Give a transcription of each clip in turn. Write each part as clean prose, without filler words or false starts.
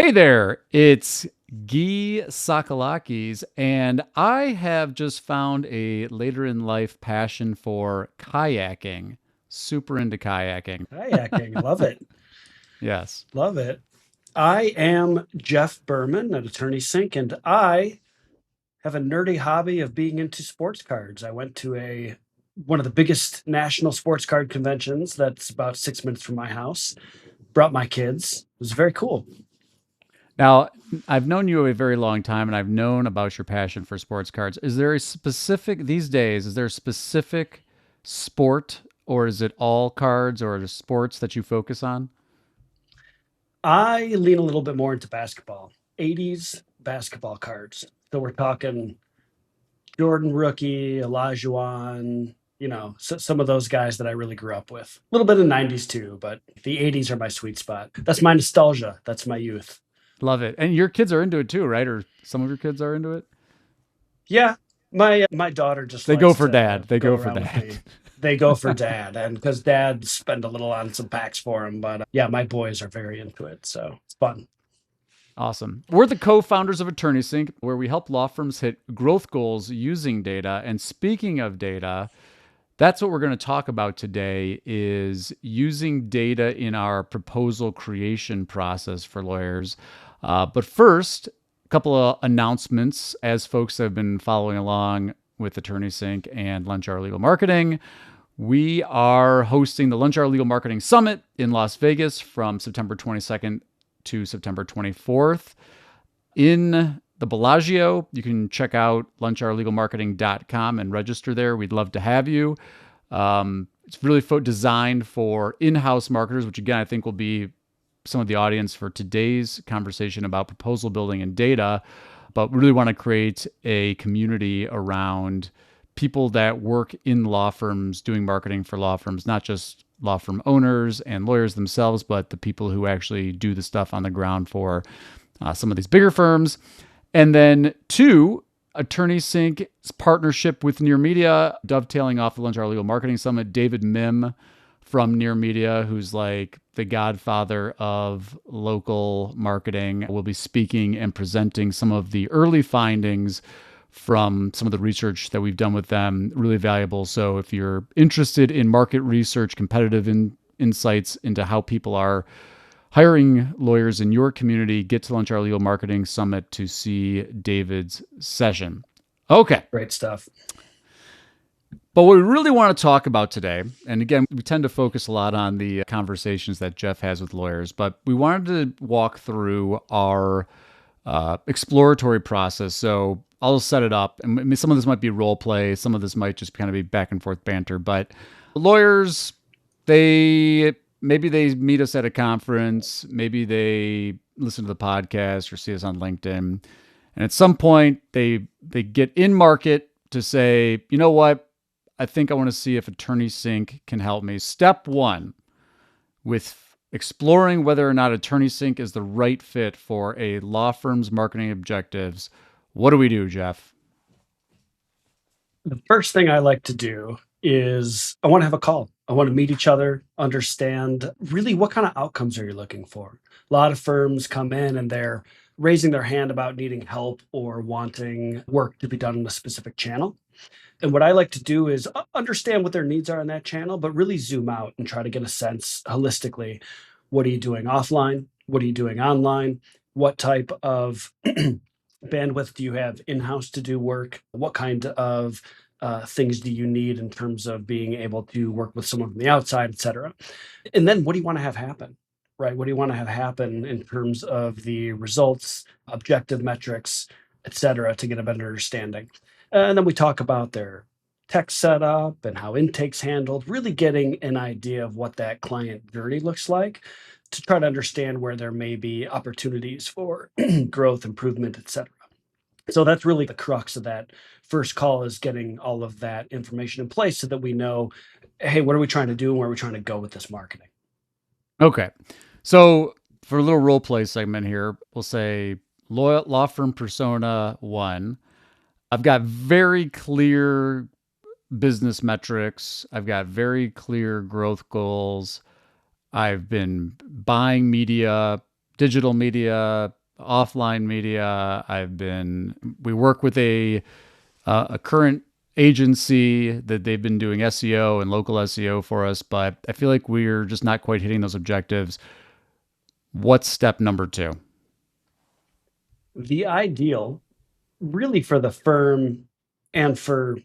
Hey there, it's Guy Sakalakis, and I have just found a later in life passion for kayaking. Super into kayaking. Kayaking. Love it. Yes. Love it. I am Jeff Berman at Attorney Sync, and I have a nerdy hobby of being into sports cards. I went to a one of the biggest national sports card conventions that's about 6 minutes from my house. Brought my kids. It was very cool. Now, I've known you a very long time, and I've known about your passion for sports cards. Is there a specific, these days, is there a specific sport, or is it all cards or the sports that you focus on? I lean a little bit more into basketball, 80s basketball cards. So we're talking Jordan rookie, Olajuwon, some of those guys that I really grew up with. A little bit of 90s too, but the 80s are my sweet spot. That's my nostalgia. That's my youth. Love it. And your kids are into it too, right? Or some of your kids are into it? Yeah, my daughter just They go likes for to dad. They go go for around with dad. me. They go for dad, and because dad spend a little on some packs for him. But yeah, my boys are very into it, so it's fun. Awesome. We're the co founders of Attorney Sync, where we help law firms hit growth goals using data. And speaking of data, that's what we're going to talk about today is using data in our proposal creation process for lawyers. But first, a couple of announcements as folks have been following along with Attorney Sync and Lunch Hour Legal Marketing. We are hosting the Lunch Hour Legal Marketing Summit in Las Vegas from September 22nd to September 24th in the Bellagio. You can check out lunchhourlegalmarketing.com and register there. We'd love to have you. It's really designed for in-house marketers, which again, I think will be some of the audience for today's conversation about proposal building and data. But we really want to create a community around people that work in law firms doing marketing for law firms, not just law firm owners and lawyers themselves, but the people who actually do the stuff on the ground for some of these bigger firms. And then two, Attorney Sync's partnership with Near Media, dovetailing off the Lunch Hour Legal Marketing Summit. David Mim from Near Media, who's like the godfather of local marketing, will be speaking and presenting some of the early findings from some of the research that we've done with them. Really valuable. So if you're interested in market research, competitive insights into how people are hiring lawyers in your community, get to Lunch Hour Legal Marketing Summit to see David's session. Okay. Great stuff. But what we really want to talk about today, and again, we tend to focus a lot on the conversations that Jeff has with lawyers, but we wanted to walk through our exploratory process. So I'll set it up. And some of this might be role play, some of this might just kind of be back and forth banter. But lawyers, maybe they meet us at a conference, maybe they listen to the podcast or see us on LinkedIn. And at some point they get in market to say, you know what? I think I want to see if Attorney Sync can help me. Step one with exploring whether or not Attorney Sync is the right fit for a law firm's marketing objectives. What do we do, Jeff? The first thing I like to do is I want to have a call. I want to meet each other, understand really what kind of outcomes are you looking for. A lot of firms come in and they're raising their hand about needing help or wanting work to be done in a specific channel. And what I like to do is understand what their needs are in that channel, but really zoom out and try to get a sense holistically. What are you doing offline? What are you doing online? What type of bandwidth do you have in-house to do work? What kind of things do you need in terms of being able to work with someone from the outside, et cetera? And then what do you want to have happen? Right? What do you want to have happen in terms of the results, objective metrics, et cetera, to get a better understanding? And then we talk about their tech setup and how intake's handled, really getting an idea of what that client journey looks like to try to understand where there may be opportunities for growth, improvement, et cetera. So that's really the crux of that first call is getting all of that information in place so that we know, hey, what are we trying to do and where are we trying to go with this marketing? Okay. So for a little role play segment here, we'll say law firm persona one. I've got very clear business metrics. I've got very clear growth goals. I've been buying media, digital media, offline media. We work with a current agency that they've been doing SEO and local SEO for us, but I feel like we're just not quite hitting those objectives. What's step number two? The ideal, really, for the firm and for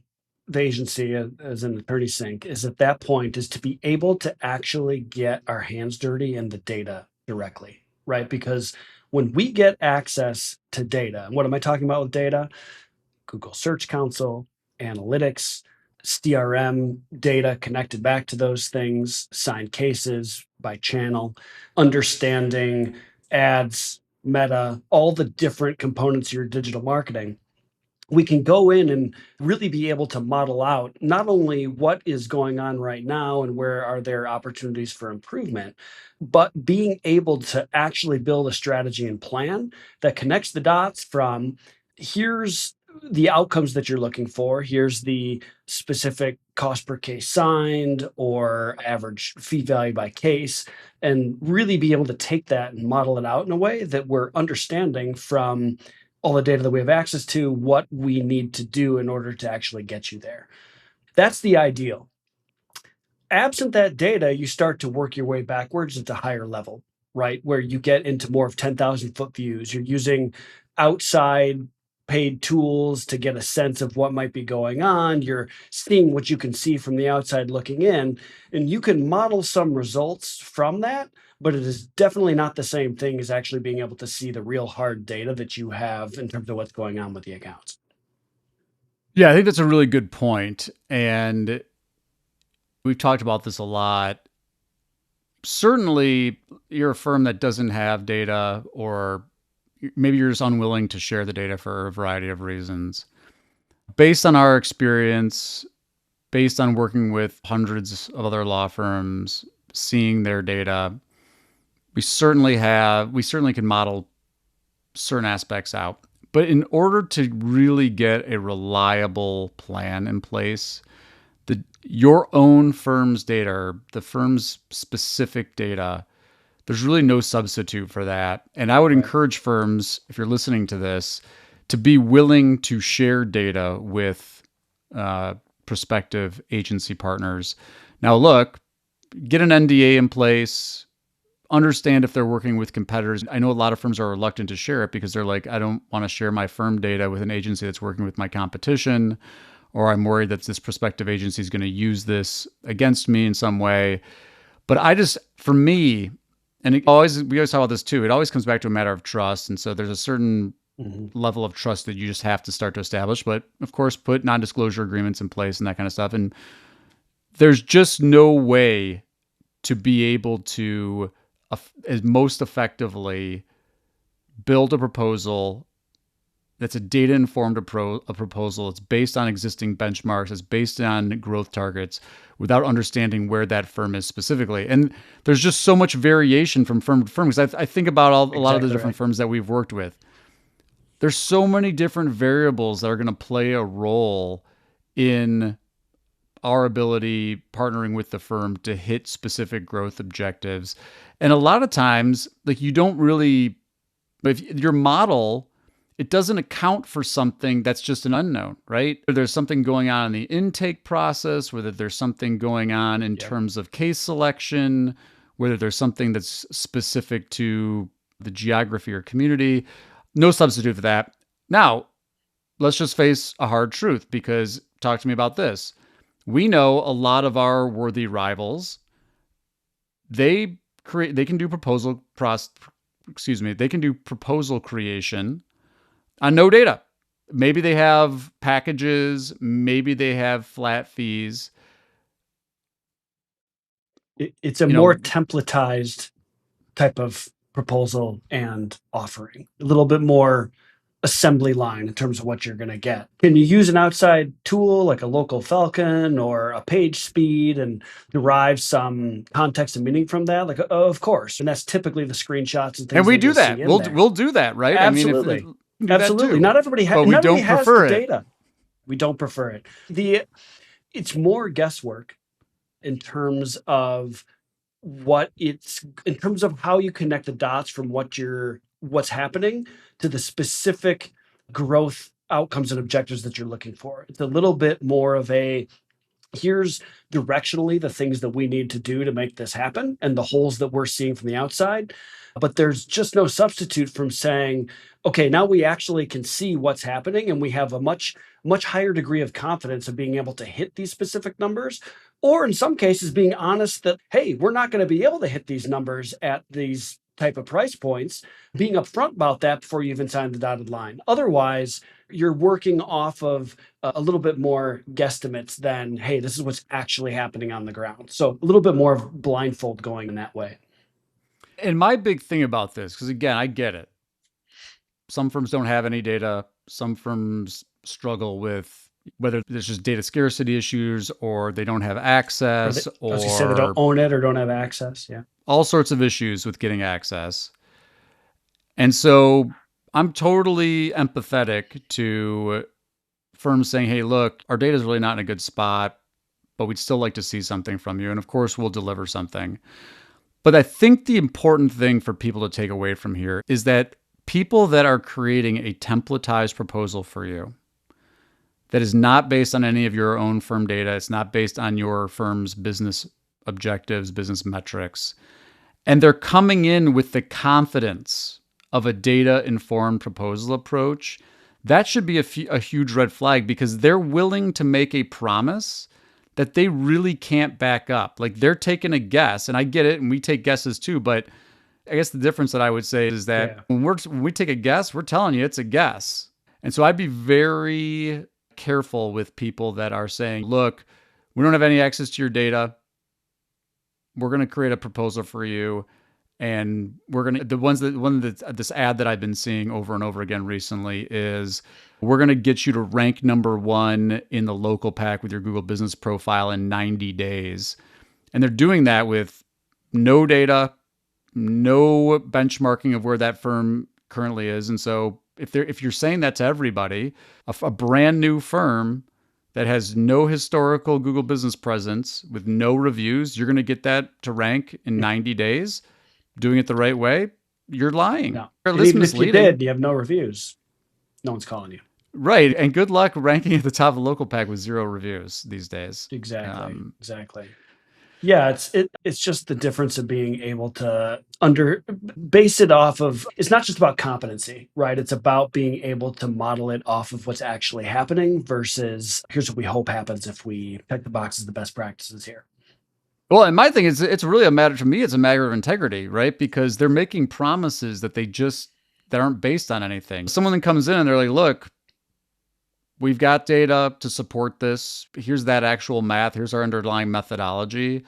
the agency as an attorney sync, is at that point is to be able to actually get our hands dirty in the data directly, right? Because when we get access to data, and what am I talking about with data? Google Search Console, analytics, CRM data connected back to those things, signed cases by channel, understanding ads, meta, all the different components of your digital marketing. We can go in and really be able to model out not only what is going on right now and where are there opportunities for improvement, but being able to actually build a strategy and plan that connects the dots from here's the outcomes that you're looking for, here's the specific cost per case signed or average fee value by case, and really be able to take that and model it out in a way that we're understanding from all the data that we have access to, what we need to do in order to actually get you there. That's the ideal. Absent that data, you start to work your way backwards into higher level, right? Where you get into more of 10,000-foot views. You're using outside paid tools to get a sense of what might be going on. You're seeing what you can see from the outside looking in, and you can model some results from that, but it is definitely not the same thing as actually being able to see the real hard data that you have in terms of what's going on with the accounts. Yeah, I think that's a really good point. And we've talked about this a lot. Certainly, you're a firm that doesn't have data, or maybe you're just unwilling to share the data for a variety of reasons. Based on our experience, based on working with hundreds of other law firms, seeing their data, we certainly can model certain aspects out. But in order to really get a reliable plan in place, your own firm's data, or the firm's specific data, there's really no substitute for that. And I would Right. encourage firms, if you're listening to this, to be willing to share data with prospective agency partners. Now, look, get an NDA in place, understand if they're working with competitors. I know a lot of firms are reluctant to share it because they're like, I don't want to share my firm data with an agency that's working with my competition, or I'm worried that this prospective agency is going to use this against me in some way. But for me, and we always talk about this too, it always comes back to a matter of trust. And so there's a certain Mhm. level of trust that you just have to start to establish. But of course, put non-disclosure agreements in place and that kind of stuff. And there's just no way to be able to as most effectively build a proposal that's a data-informed a proposal. It's based on existing benchmarks. It's based on growth targets without understanding where that firm is specifically. And there's just so much variation from firm to firm. Because I think about a lot of the Exactly different right. firms that we've worked with. There's so many different variables that are going to play a role in our ability partnering with the firm to hit specific growth objectives. And a lot of times, like, you don't really, if your model, it doesn't account for something that's just an unknown, right? Whether there's something going on in the intake process, whether there's something going on in Yep. terms of case selection, whether there's something that's specific to the geography or community. No substitute for that. Now, let's just face a hard truth, because talk to me about this. We know a lot of our worthy rivals, they can do they can do proposal creation on no data. Maybe they have packages, maybe they have flat fees. It's a You more know, templatized type of proposal and offering, a little bit more assembly line in terms of what you're going to get. Can you use an outside tool like a local Falcon or a page speed and derive some context and meaning from that? Like, of course. And that's typically the screenshots and and things we that do you'll see that. in there. We'll do that, right? I mean, if Absolutely. we do that Absolutely. too, but we Not everybody don't has the prefer it. data. We don't prefer it. It's more guesswork in terms of what it's in terms of how you connect the dots from what's happening to the specific growth outcomes and objectives that you're looking for. It's a little bit more of a here's directionally the things that we need to do to make this happen and the holes that we're seeing from the outside. But there's just no substitute from saying, okay, now we actually can see what's happening and we have a much higher degree of confidence of being able to hit these specific numbers. Or in some cases, being honest that, hey, we're not going to be able to hit these numbers at these type of price points, being upfront about that before you even sign the dotted line. Otherwise, you're working off of a little bit more guesstimates than, hey, this is what's actually happening on the ground. So a little bit more of blindfold going in that way. And my big thing about this, because again, I get it. Some firms don't have any data. Some firms struggle with whether there's just data scarcity issues or they don't have access As you say, they don't or own it or don't have access. Yeah. all sorts of issues with getting access. And so I'm totally empathetic to firms saying, hey, look, our data is really not in a good spot, but we'd still like to see something from you. And of course, we'll deliver something. But I think the important thing for people to take away from here is that people that are creating a templatized proposal for you that is not based on any of your own firm data, it's not based on your firm's business objectives, business metrics, and they're coming in with the confidence of a data-informed proposal approach, that should be a huge red flag because they're willing to make a promise that they really can't back up. Like they're taking a guess, and I get it, and we take guesses too, but I guess the difference that I would say is that when we take a guess, we're telling you it's a guess. And so I'd be very careful with people that are saying, look, we don't have any access to your data. We're going to create a proposal for you. And we're going to, this ad that I've been seeing over and over again recently is we're going to get you to rank number 1 in the local pack with your Google business profile in 90 days. And they're doing that with no data, no benchmarking of where that firm currently is. And so if you're saying that to everybody, a brand new firm that has no historical Google business presence with no reviews, you're going to get that to rank in 90 days. Doing it the right way, you're lying. No. Or at And least even if you misleading. did, you have no reviews. No one's calling you. Right. And good luck ranking at the top of the local pack with 0 reviews these days. Exactly. Exactly. Yeah, it's just the difference of being able to base it off of, it's not just about competency, right? It's about being able to model it off of what's actually happening versus here's what we hope happens if we check the boxes, the best practices here. Well, and my thing is, it's really a matter, to me, it's a matter of integrity, right? Because they're making promises that that aren't based on anything. Someone that comes in and they're like, look, we've got data to support this. Here's that actual math. Here's our underlying methodology.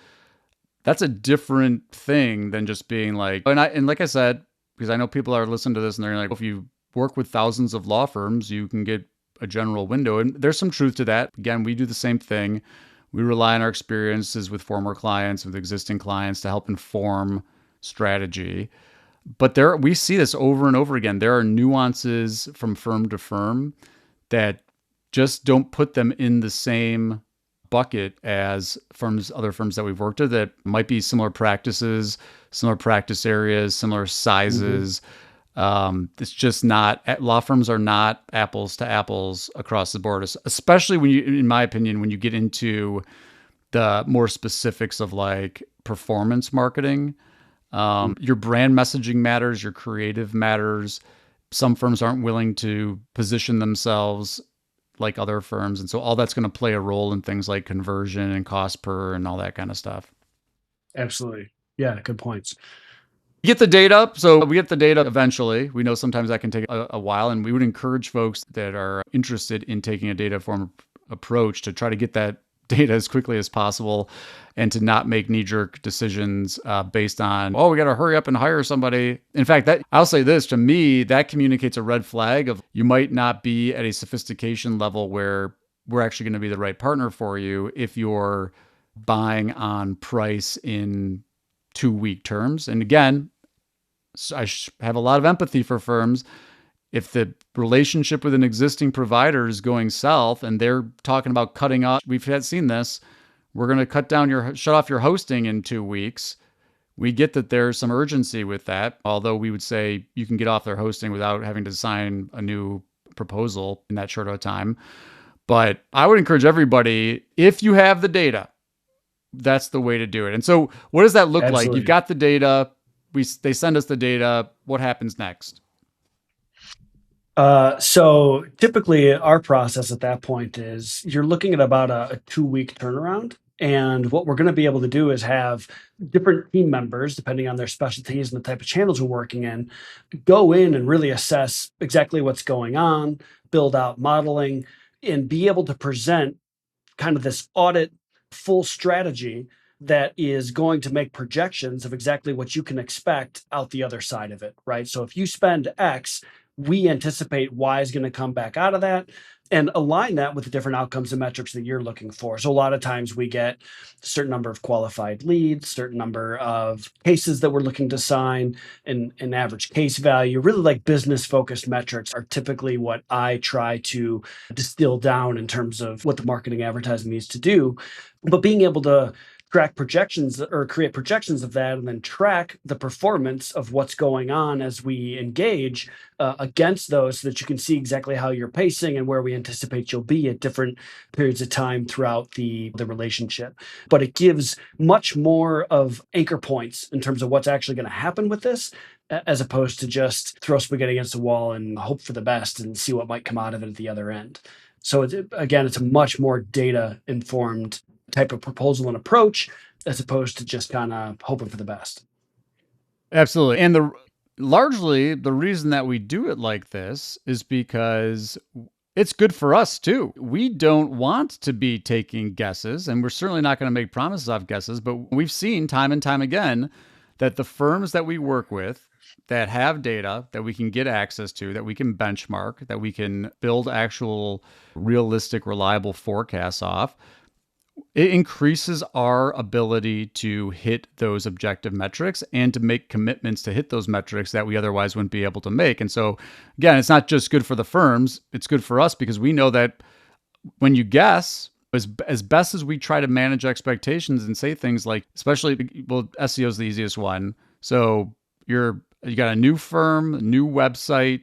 That's a different thing than just being like, and like I said, because I know people are listening to this and they're like, if you work with thousands of law firms, you can get a general window. And there's some truth to that. Again, we do the same thing. We rely on our experiences with former clients, with existing clients to help inform strategy. But we see this over and over again. There are nuances from firm to firm that just don't put them in the same bucket as other firms that we've worked with that might be similar practices, similar practice areas, similar sizes. It's just not, law firms are not apples to apples across the board, especially when in my opinion, when you get into the more specifics of like performance marketing. Your brand messaging matters, your creative matters. Some firms aren't willing to position themselves like other firms. And so all that's going to play a role in things like conversion and cost per and all that kind of stuff. Absolutely. Yeah, good points. Get the data. So we get the data eventually. We know sometimes that can take a while, and we would encourage folks that are interested in taking a data-informed approach to try to get that data as quickly as possible and to not make knee-jerk decisions based on, oh, we got to hurry up and hire somebody. In fact, I'll say this, to me, that communicates a red flag of you might not be at a sophistication level where we're actually going to be the right partner for you if you're buying on price in 2-week terms. And again, I have a lot of empathy for firms. If the relationship with an existing provider is going south and they're talking about cutting off, seen this, we're going to shut off your hosting in 2 weeks. We get that there's some urgency with that, although we would say you can get off their hosting without having to sign a new proposal in that short of a time. But I would encourage everybody, if you have the data, that's the way to do it. And so what does that look like? You've Absolutely. got the data. They send us the data. What happens next? So typically our process at that point is you're looking at about a 2 week turnaround. And what we're going to be able to do is have different team members, depending on their specialties and the type of channels we're working in, go in and really assess exactly what's going on, build out modeling, and be able to present kind of this audit full strategy that is going to make projections of exactly what you can expect out the other side of it, right? So if you spend X, we anticipate Y is going to come back out of that and align that with the different outcomes and metrics that you're looking for. So a lot of times we get a certain number of qualified leads, certain number of cases that we're looking to sign, and an average case value. Really like business focused metrics are typically what I try to distill down in terms of what the marketing advertising needs to do. But being able to track projections or create projections of that and then track the performance of what's going on as we engage against those so that you can see exactly how you're pacing and where we anticipate you'll be at different periods of time throughout the relationship. But it gives much more of anchor points in terms of what's actually going to happen with this, as opposed to just throw spaghetti against the wall and hope for the best and see what might come out of it at the other end. So again, it's a much more data informed type of proposal and approach as opposed to just kind of hoping for the best. Absolutely. And largely the reason that we do it like this is because it's good for us too. We don't want to be taking guesses, and we're certainly not going to make promises off guesses, but we've seen time and time again that the firms that we work with that have data that we can get access to, that we can benchmark, that we can build actual realistic, reliable forecasts off, it increases our ability to hit those objective metrics and to make commitments to hit those metrics that we otherwise wouldn't be able to make. And so, again, it's not just good for the firms, it's good for us because we know that when you guess, as best as we try to manage expectations and say things like, especially, well, SEO is the easiest one. So you got a new firm, a new website,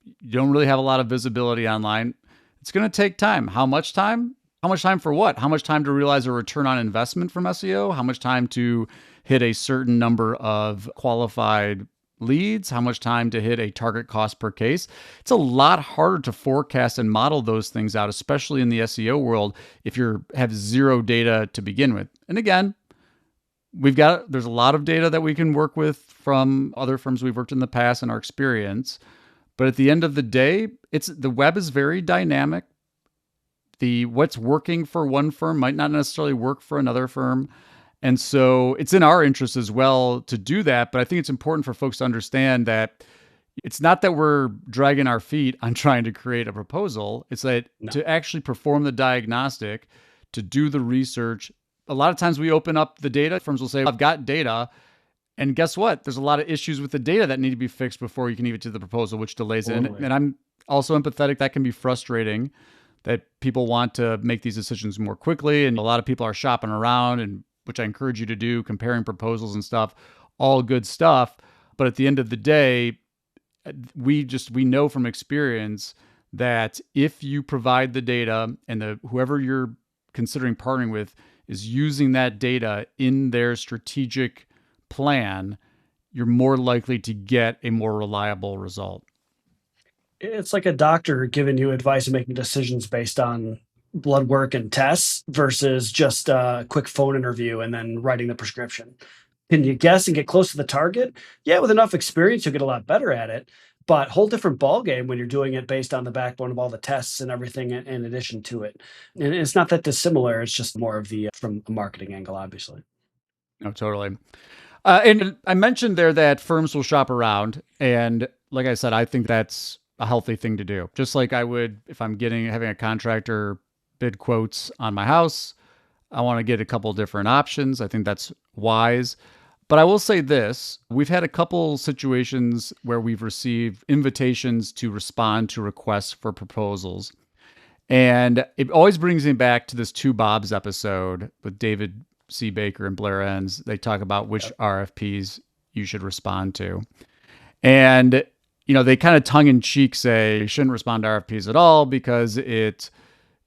you don't really have a lot of visibility online. It's going to take time. How much time? How much time for what? How much time to realize a return on investment from SEO? How much time to hit a certain number of qualified leads? How much time to hit a target cost per case? It's a lot harder to forecast and model those things out, especially in the SEO world, if you have zero data to begin with. And again, there's a lot of data that we can work with from other firms we've worked in the past and our experience. But at the end of the day, the web is very dynamic. What's working for one firm might not necessarily work for another firm. And so it's in our interest as well to do that. But I think it's important for folks to understand that it's not that we're dragging our feet on trying to create a proposal. It's that No. to actually perform the diagnostic, to do the research. A lot of times we open up the data, firms will say, I've got data. And guess what? There's a lot of issues with the data that need to be fixed before you can even do the proposal, which delays it. Totally. And I'm also empathetic. That can be frustrating, that people want to make these decisions more quickly. And a lot of people are shopping around, and which I encourage you to do, comparing proposals and stuff, all good stuff. But at the end of the day, we know from experience that if you provide the data and whoever you're considering partnering with is using that data in their strategic plan, you're more likely to get a more reliable result. It's like a doctor giving you advice and making decisions based on blood work and tests versus just a quick phone interview and then writing the prescription. Can you guess and get close to the target? Yeah, with enough experience, you'll get a lot better at it. But whole different ball game when you're doing it based on the backbone of all the tests and everything in addition to it. And it's not that dissimilar. It's just more of the from a marketing angle, obviously. No, totally. And I mentioned there that firms will shop around. And like I said, I think that's a healthy thing to do. Just like I would if I'm having a contractor bid quotes on my house, I want to get a couple different options. I think that's wise. But I will say this, we've had a couple situations where we've received invitations to respond to requests for proposals. And it always brings me back to this Two Bobs episode with David C. Baker and Blair Enns. They talk about which Yep. RFPs you should respond to. And, they kind of tongue in cheek say you shouldn't respond to RFPs at all because it,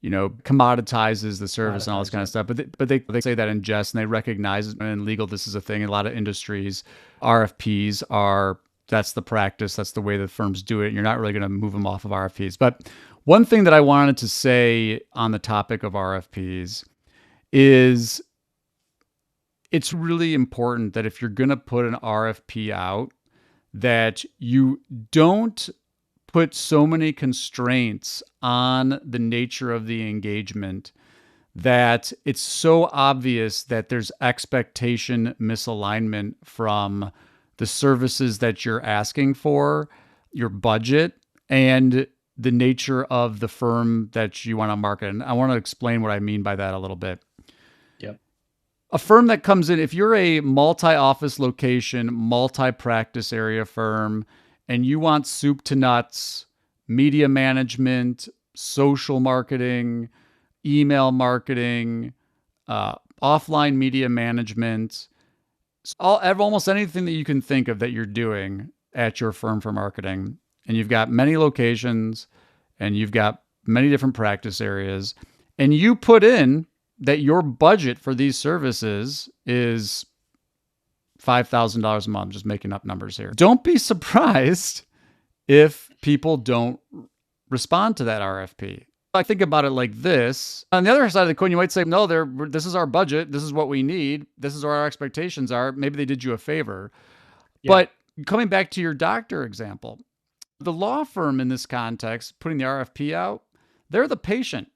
commoditizes the service and all this Commoditize kind of it. stuff. But they say that in jest, and they recognize in legal this is a thing in a lot of industries. RFPs are that's the practice, that's the way that firms do it. And you're not really going to move them off of RFPs. But one thing that I wanted to say on the topic of RFPs is it's really important that if you're going to put an RFP out, that you don't put so many constraints on the nature of the engagement that it's so obvious that there's expectation misalignment from the services that you're asking for, your budget, and the nature of the firm that you want to market. And I want to explain what I mean by that a little bit. Yep. A firm that comes in, if you're a multi office location, multi practice area firm, and you want soup to nuts, media management, social marketing, email marketing, offline media management, almost anything that you can think of that you're doing at your firm for marketing, and you've got many locations and you've got many different practice areas, and you put in that your budget for these services is $5,000 a month, just making up numbers here. Don't be surprised if people don't respond to that RFP. I think about it like this. On the other side of the coin, you might say, no, this is our budget. This is what we need. This is what our expectations are. Maybe they did you a favor. Yeah. But coming back to your doctor example, the law firm in this context, putting the RFP out, they're the patient.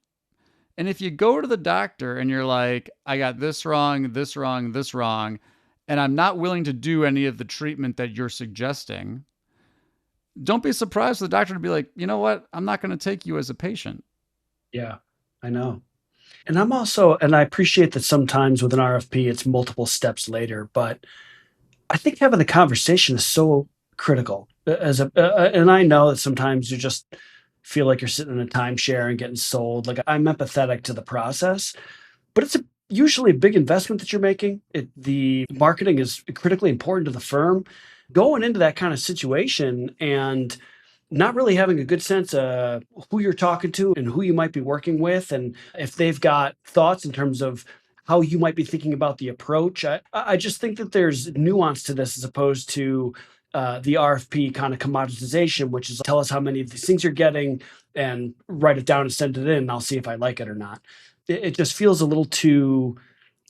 And if you go to the doctor and you're like, I got this wrong, this wrong, this wrong, and I'm not willing to do any of the treatment that you're suggesting, don't be surprised for the doctor to be like, you know what? I'm not going to take you as a patient. Yeah. I know. And I appreciate that sometimes with an RFP, it's multiple steps later, but I think having the conversation is so critical. And I know that sometimes you just feel like you're sitting in a timeshare and getting sold. Like I'm empathetic to the process, but usually a big investment that you're making. The marketing is critically important to the firm. Going into that kind of situation and not really having a good sense of who you're talking to and who you might be working with, and if they've got thoughts in terms of how you might be thinking about the approach. I just think that there's nuance to this as opposed to the RFP kind of commoditization, which is tell us how many of these things you're getting and write it down and send it in, and I'll see if I like it or not. It just feels a little too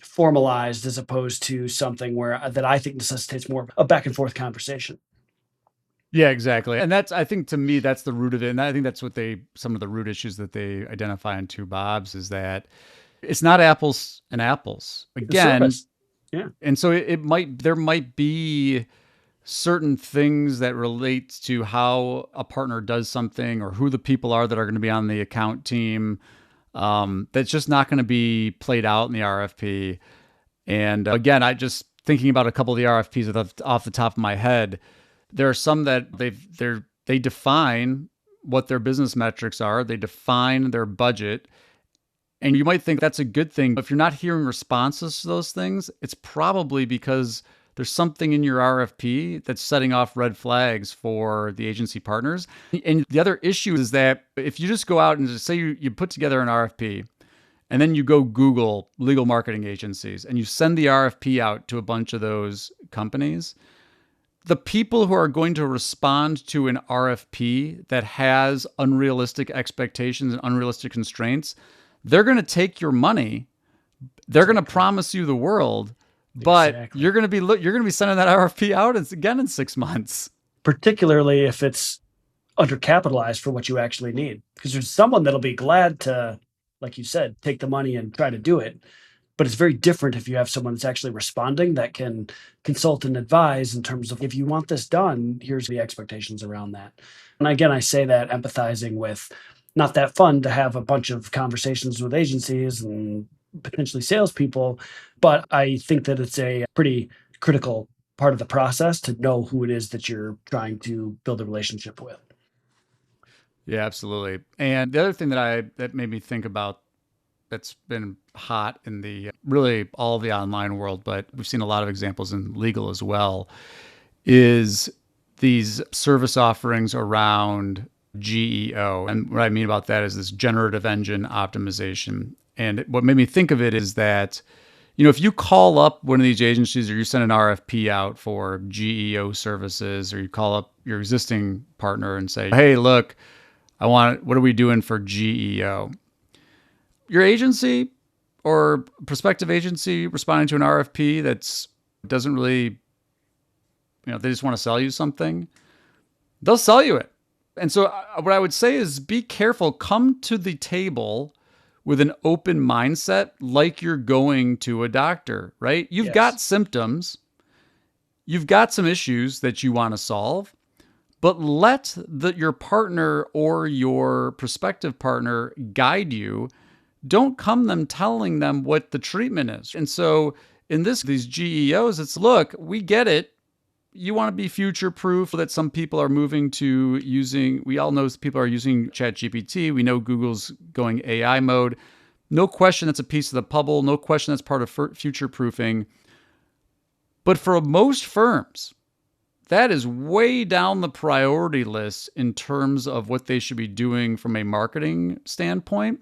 formalized as opposed to something where that I think necessitates more of a back and forth conversation. Yeah, exactly. And I think to me, that's the root of it. And I think that's some of the root issues that they identify in Two Bobs is that it's not apples and apples The again. service. Yeah. And so there might be certain things that relate to how a partner does something or who the people are that are going to be on the account team. That's just not going to be played out in the RFP. And again, I just thinking about a couple of the RFPs off the top of my head, there are some that they define what their business metrics are. They define their budget. And you might think that's a good thing. But if you're not hearing responses to those things, it's probably because there's something in your RFP that's setting off red flags for the agency partners. And the other issue is that if you just go out and just say you put together an RFP and then you go Google legal marketing agencies and you send the RFP out to a bunch of those companies, the people who are going to respond to an RFP that has unrealistic expectations and unrealistic constraints, they're going to take your money. They're going to promise you the world, but Exactly. you're going to be sending that RFP out again in 6 months. Particularly if it's undercapitalized for what you actually need. Because there's someone that'll be glad to, like you said, take the money and try to do it. But it's very different if you have someone that's actually responding that can consult and advise in terms of if you want this done, here's the expectations around that. And again, I say that empathizing with not that fun to have a bunch of conversations with agencies and potentially salespeople, but I think that it's a pretty critical part of the process to know who it is that you're trying to build a relationship with. Yeah, absolutely. And the other thing that made me think about that's been hot in the really all the online world, but we've seen a lot of examples in legal as well, is these service offerings around GEO. And what I mean about that is this generative engine optimization. And what made me think of it is that, if you call up one of these agencies or you send an RFP out for GEO services, or you call up your existing partner and say, hey, look, what are we doing for GEO? Your agency or prospective agency responding to an RFP that's doesn't really, they just want to sell you something, they'll sell you it. And so what I would say is be careful. Come to the table with an open mindset, like you're going to a doctor, right? You've got symptoms. You've got some issues that you want to solve, but let your partner or your prospective partner guide you. Don't come them telling them what the treatment is. And so in these GEOs, it's, look, we get it. You want to be future proof, that some people are moving to we all know people are using ChatGPT. We know Google's going AI mode. No question that's a piece of the puzzle. No question that's part of future proofing. But for most firms, that is way down the priority list in terms of what they should be doing from a marketing standpoint.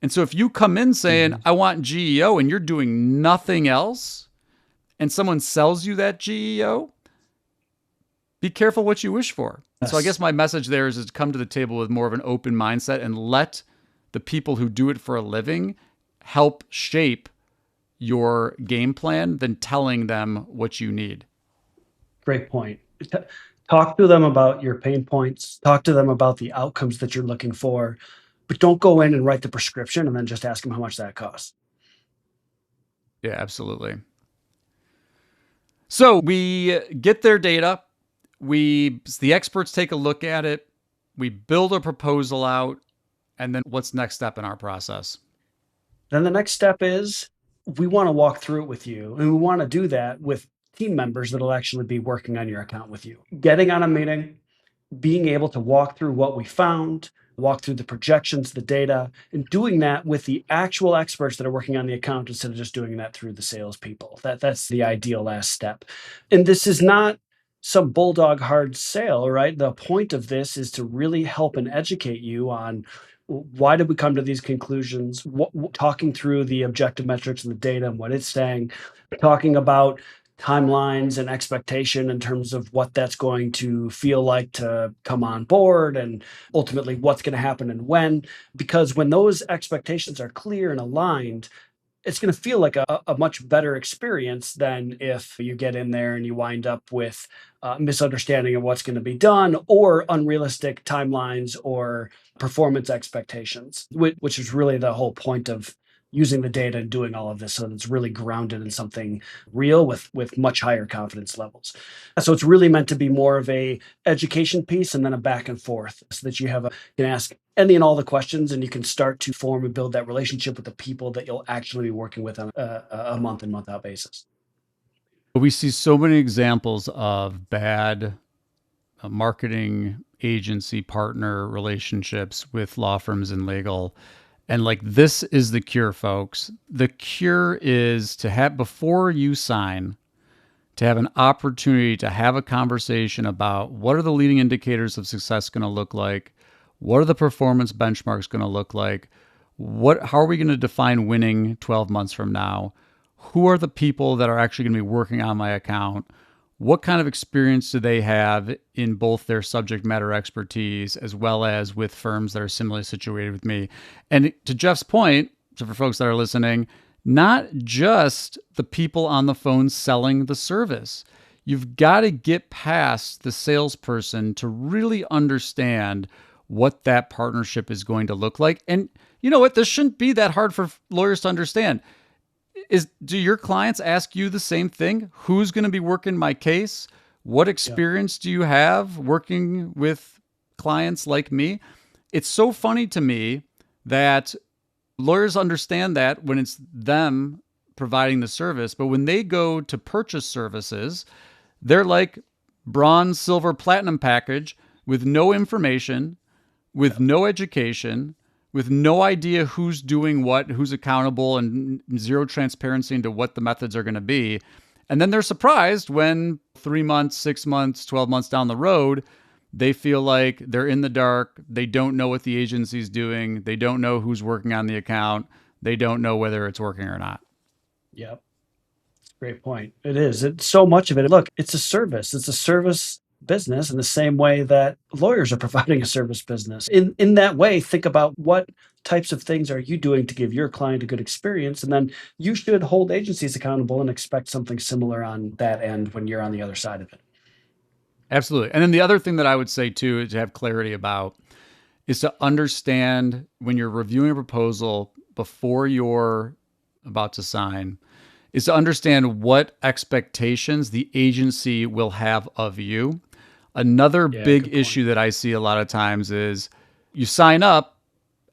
And so if you come in saying, I want GEO, and you're doing nothing else, and someone sells you that GEO, be careful what you wish for. Yes. So I guess my message there is to come to the table with more of an open mindset and let the people who do it for a living help shape your game plan than telling them what you need. Great point. Talk to them about your pain points. Talk to them about the outcomes that you're looking for, but don't go in and write the prescription and then just ask them how much that costs. Yeah, absolutely. So we get their data. The experts take a look at it. We build a proposal out. And then what's next step in our process? Then the next step is we want to walk through it with you. And we want to do that with team members that'll actually be working on your account with you. Getting on a meeting, being able to walk through what we found, walk through the projections, the data, and doing that with the actual experts that are working on the account instead of just doing that through the salespeople. That's the ideal last step. And this is not some bulldog hard sale, right? The point of this is to really help and educate you on why did we come to these conclusions, talking through the objective metrics and the data and what it's saying, talking about timelines and expectation in terms of what that's going to feel like to come on board, and ultimately what's going to happen and when. Because when those expectations are clear and aligned, it's going to feel like a much better experience than if you get in there and you wind up with misunderstanding of what's going to be done, or unrealistic timelines or performance expectations, which is really the whole point of using the data and doing all of this, so that it's really grounded in something real with much higher confidence levels. So it's really meant to be more of a education piece and then a back and forth, so that you can ask any and all the questions, and you can start to form and build that relationship with the people that you'll actually be working with on a month in, month out basis. We see so many examples of bad marketing agency partner relationships with law firms and legal. And this is the cure, folks. The cure is to have, before you sign, to have an opportunity to have a conversation about what are the leading indicators of success going to look like? What are the performance benchmarks going to look like? How are we going to define winning 12 months from now? Who are the people that are actually going to be working on my account? What kind of experience do they have in both their subject matter expertise as well as with firms that are similarly situated with me? And to Jeff's point, so for folks that are listening, not just the people on the phone selling the service. You've got to get past the salesperson to really understand what that partnership is going to look like. And you know what? This shouldn't be that hard for lawyers to understand. Do your clients ask you the same thing? Who's going to be working my case? What experience do you have working with clients like me? It's so funny to me that lawyers understand that when it's them providing the service, but when they go to purchase services, they're like bronze, silver, platinum package with no information, with no education, with no idea who's doing what, who's accountable, and zero transparency into what the methods are going to be. And then they're surprised when 3 months, 6 months, 12 months down the road, they feel like they're in the dark. They don't know what the agency's doing. They don't know who's working on the account. They don't know whether it's working or not. Yep. Great point. It is. It's so much of it. Look, it's a service. It's a service business in the same way that lawyers are providing a service business. In that way, think about what types of things are you doing to give your client a good experience, and then you should hold agencies accountable and expect something similar on that end when you're on the other side of it. Absolutely. And then the other thing that I would say too, to have clarity about, is to understand when you're reviewing a proposal before you're about to sign, is to understand what expectations the agency will have of you. Another Yeah, big good point. issue that I see a lot of times is you sign up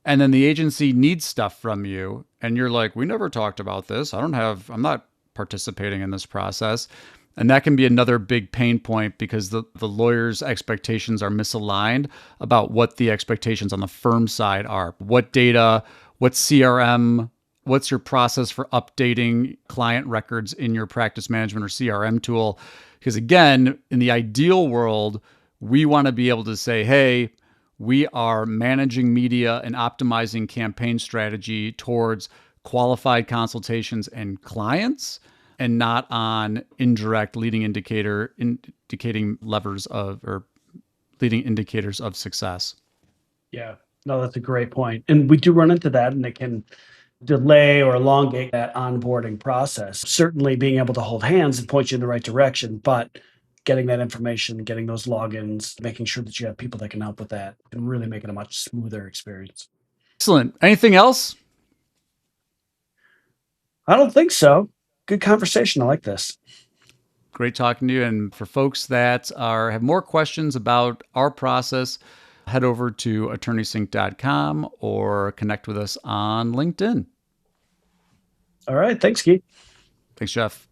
and then the agency needs stuff from you and you're like, we never talked about this. I'm not participating in this process. And that can be another big pain point because the lawyer's expectations are misaligned about what the expectations on the firm side are. What data, what CRM, what's your process for updating client records in your practice management or CRM tool? Because again, in the ideal world, we want to be able to say, hey, we are managing media and optimizing campaign strategy towards qualified consultations and clients and not on indirect indicating levers of or leading indicators of success. Yeah. No, that's a great point. And we do run into that, and it can delay or elongate that onboarding process. Certainly being able to hold hands and point you in the right direction, but getting that information, getting those logins, making sure that you have people that can help with that can really make it a much smoother experience. Excellent. Anything else? I don't think so. Good conversation. I like this. Great talking to you. And for folks that have more questions about our process, head over to attorneysync.com or connect with us on LinkedIn. All right. Thanks, Keith. Thanks, Jeff.